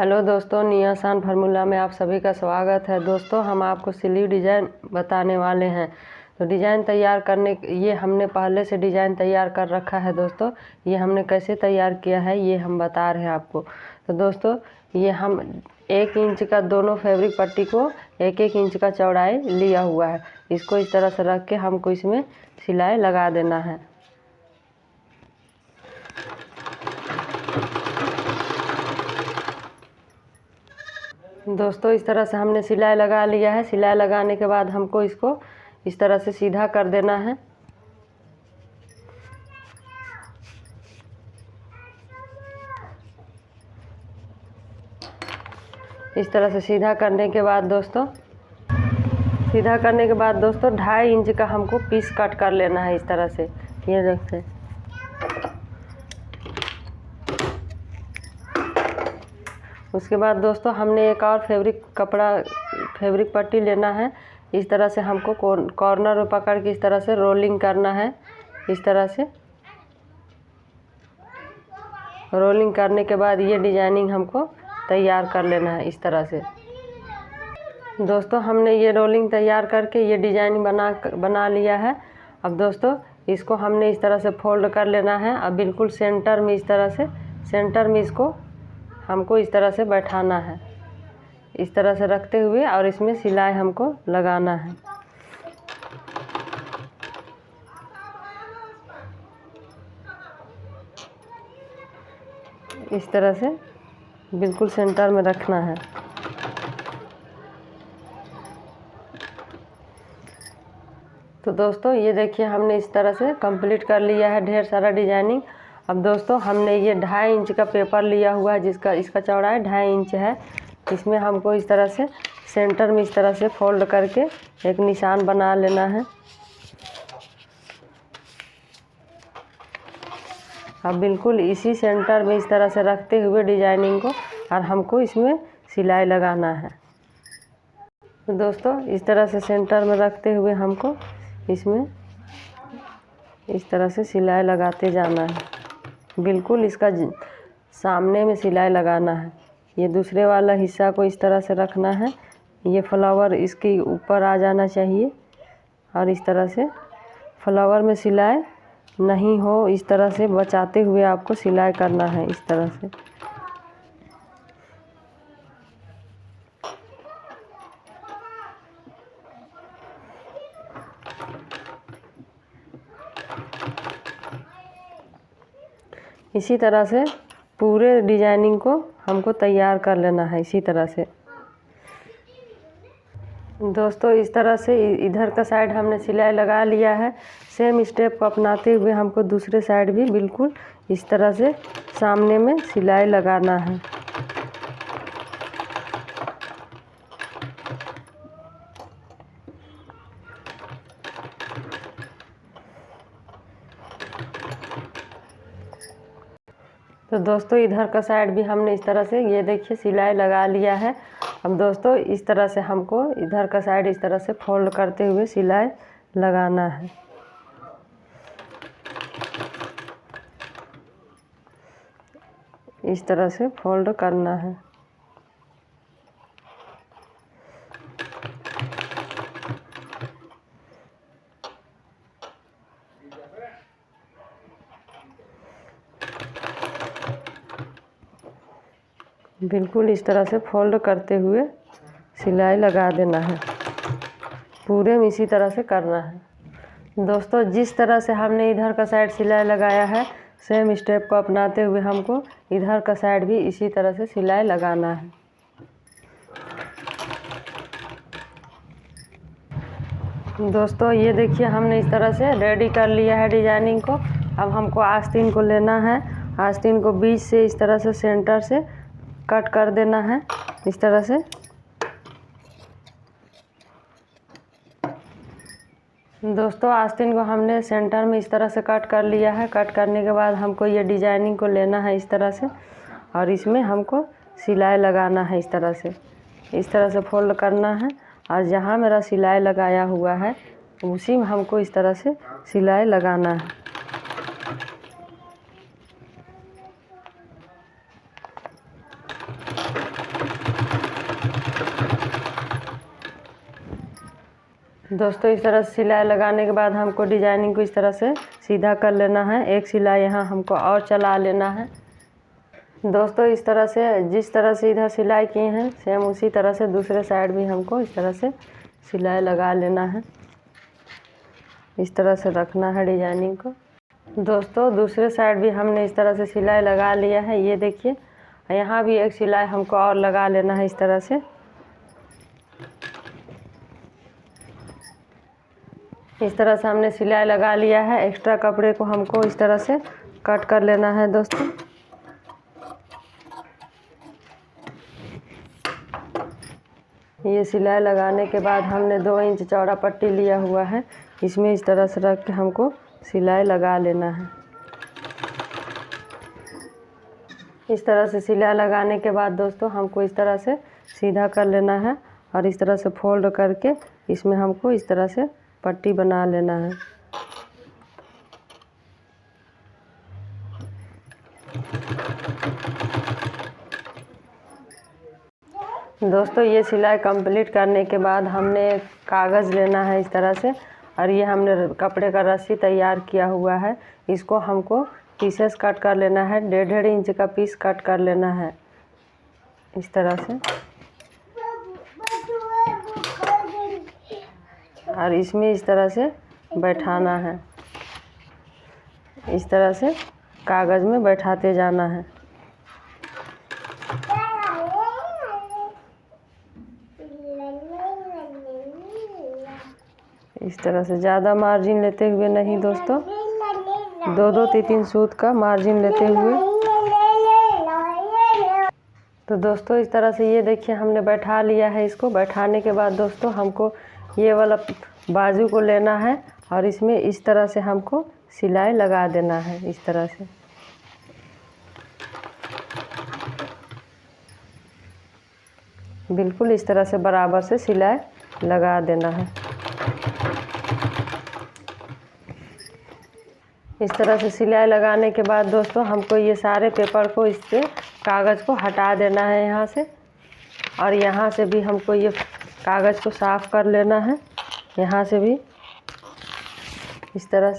Hello दोस्तों, निया आसान फार्मूला में आप सभी का स्वागत है। दोस्तों, हम आपको स्लीव डिज़ाइन बताने वाले हैं। तो डिज़ाइन तैयार करने ये हमने पहले से डिज़ाइन तैयार कर रखा है। दोस्तों, ये हमने कैसे तैयार किया है ये हम बता रहे हैं आपको। तो दोस्तों, ये हम 1 इंच का दोनों फैब्रिक पट्टी को 1-1 इंच का चौड़ाई लिया हुआ है। इसको इस तरह से रख के हमको इसमें सिलाई लगा देना है। दोस्तों, इस तरह से हमने सिलाई लगा लिया है। सिलाई लगाने के बाद हमको इसको इस तरह से सीधा कर देना है। इस तरह से सीधा करने के बाद दोस्तों 2.5 इंच का हमको पीस कट कर लेना है। इस तरह से ये देखते। उसके बाद दोस्तों हमने एक और फैब्रिक पट्टी लेना है। इस तरह से हमको कॉर्नर में पकड़ के इस तरह से रोलिंग करना है। इस तरह से रोलिंग करने के बाद ये डिजाइनिंग हमको तैयार कर लेना है। इस तरह से दोस्तों हमने ये रोलिंग तैयार करके ये डिजाइन बना लिया है। अब दोस्तों इसको हमने इस तरह से फोल्ड कर लेना है। अब बिल्कुल सेंटर में इसको हमको इस तरह से बैठाना है। इस तरह से रखते हुए और इसमें सिलाई हमको लगाना है। इस तरह से बिल्कुल सेंटर में रखना है। तो दोस्तों ये देखिए हमने इस तरह से कंप्लीट कर लिया है ढेर सारा डिजाइनिंग। अब दोस्तों हमने ये 2.5 इंच का पेपर लिया हुआ है इसका चौड़ाई 2.5 इंच है। इसमें हमको इस तरह से सेंटर में इस तरह से फोल्ड करके एक निशान बना लेना है। अब बिल्कुल इसी सेंटर में इस तरह से रखते हुए डिजाइनिंग को और हमको इसमें सिलाई लगाना है। तो दोस्तों इस तरह से सेंटर में रखते हुए हमको इसमें इस तरह से सिलाई लगाते जाना है। बिल्कुल इसका सामने में सिलाई लगाना है। ये दूसरे वाला हिस्सा को इस तरह से रखना है। ये फ्लावर इसके ऊपर आ जाना चाहिए और इस तरह से फ्लावर में सिलाई नहीं हो, इस तरह से बचाते हुए आपको सिलाई करना है। इस तरह से इसी तरह से पूरे डिजाइनिंग को हमको तैयार कर लेना है। इसी तरह से दोस्तों इस तरह से इधर का साइड हमने सिलाई लगा लिया है। सेम स्टेप को अपनाते हुए हमको दूसरे साइड भी बिल्कुल इस तरह से सामने में सिलाई लगाना है। तो दोस्तों इधर का साइड भी हमने इस तरह से ये देखिए सिलाई लगा लिया है। अब दोस्तों इस तरह से हमको इधर का साइड इस तरह से फोल्ड करते हुए सिलाई लगाना है। इस तरह से फोल्ड करना है। बिल्कुल इस तरह से फोल्ड करते हुए सिलाई लगा देना है। पूरे में इसी तरह से करना है। दोस्तों जिस तरह से हमने इधर का साइड सिलाई लगाया है सेम स्टेप को अपनाते हुए हमको इधर का साइड भी इसी तरह से सिलाई लगाना है। दोस्तों ये देखिए हमने इस तरह से रेडी कर लिया है डिजाइनिंग को। अब हमको आस्तीन को लेना है। आस्तीन को बीच से इस तरह से सेंटर से कट कर देना है। इस तरह से दोस्तों आस्तीन को हमने सेंटर में इस तरह से कट कर लिया है। कट करने के बाद हमको ये डिजाइनिंग को लेना है इस तरह से और इसमें हमको सिलाई लगाना है। इस तरह से फोल्ड करना है और जहाँ मेरा सिलाई लगाया हुआ है उसी में हमको इस तरह से सिलाई लगाना है। दोस्तों इस तरह से सिलाई लगाने के बाद हमको डिजाइनिंग को इस तरह से सीधा कर लेना है। एक सिलाई यहाँ हमको और चला लेना है। दोस्तों इस तरह से जिस तरह से इधर सिलाई किए हैं सेम उसी तरह से दूसरे साइड भी हमको इस तरह से सिलाई लगा लेना है। इस तरह से रखना है डिजाइनिंग को। दोस्तों दूसरे साइड भी हमने इस तरह से सिलाई लगा लिया है। ये देखिए यहाँ भी एक सिलाई हमको और लगा लेना है। इस तरह से हमने सिलाई लगा लिया है। एक्स्ट्रा कपड़े को हमको इस तरह से कट कर लेना है। दोस्तों ये सिलाई लगाने के बाद हमने 2 इंच चौड़ा पट्टी लिया हुआ है, इसमें इस तरह से रख के हमको सिलाई लगा लेना है। इस तरह से सिलाई लगाने के बाद दोस्तों हमको इस तरह से सीधा कर लेना है और इस तरह से फोल्ड करके इसमें हमको इस तरह से पट्टी बना लेना है। दोस्तों ये सिलाई कंप्लीट करने के बाद हमने कागज़ लेना है इस तरह से, और ये हमने कपड़े का रस्सी तैयार किया हुआ है। इसको हमको पीसेस कट कर लेना है। 1.5 इंच का पीस कट कर लेना है इस तरह से, और इसमें इस तरह से बैठाना है। इस तरह से कागज़ में बैठाते जाना है। इस तरह से ज़्यादा मार्जिन लेते हुए नहीं दोस्तों, 2-2 3-3 सूत का मार्जिन लेते हुए। तो दोस्तों इस तरह से ये देखिए हमने बैठा लिया है। इसको बैठाने के बाद दोस्तों हमको ये वाला बाजू को लेना है और इसमें इस तरह से हमको सिलाई लगा देना है। इस तरह से बिल्कुल इस तरह से बराबर से सिलाई लगा देना है। इस तरह से सिलाई लगाने के बाद दोस्तों हमको ये सारे पेपर को इससे कागज़ को हटा देना है यहाँ से, और यहाँ से भी हमको ये कागज़ को साफ़ कर लेना है। यहाँ से भी इस तरह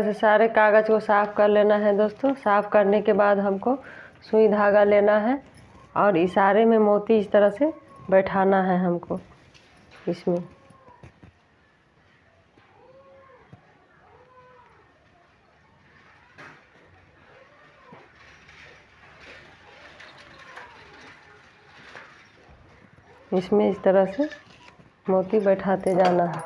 से सारे कागज़ को साफ़ कर लेना है। दोस्तों साफ़ करने के बाद हमको सुई धागा लेना है और इशारे में मोती इस तरह से बैठाना है हमको इसमें। इसमें इस तरह से मोती बैठाते जाना है।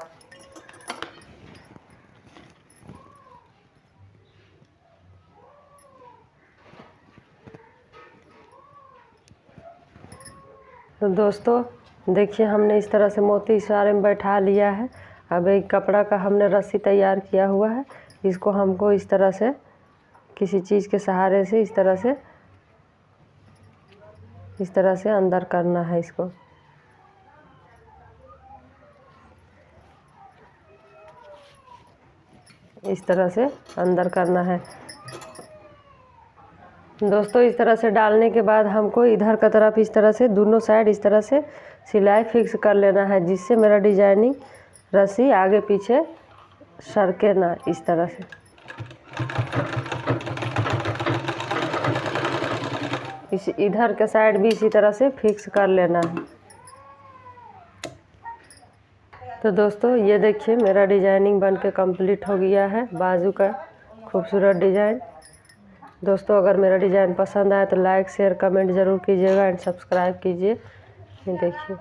तो दोस्तों देखिए हमने इस तरह से मोती इशारे में बैठा लिया है। अब एक कपड़ा का हमने रस्सी तैयार किया हुआ है, इसको हमको इस तरह से किसी चीज़ के सहारे से इस तरह से अंदर करना है। इसको इस तरह से अंदर करना है। दोस्तों इस तरह से डालने के बाद हमको इधर का तरफ इस तरह से दोनों साइड इस तरह से सिलाई फिक्स कर लेना है, जिससे मेरा डिजाइनिंग रस्सी आगे पीछे सरके ना। इस तरह से इधर के साइड भी इसी तरह से फिक्स कर लेना है। तो दोस्तों ये देखिए मेरा डिजाइनिंग बनके कंप्लीट हो गया है, बाजू का खूबसूरत डिज़ाइन। दोस्तों अगर मेरा डिज़ाइन पसंद आए तो लाइक शेयर कमेंट ज़रूर कीजिएगा एंड सब्सक्राइब कीजिए। ये देखिए।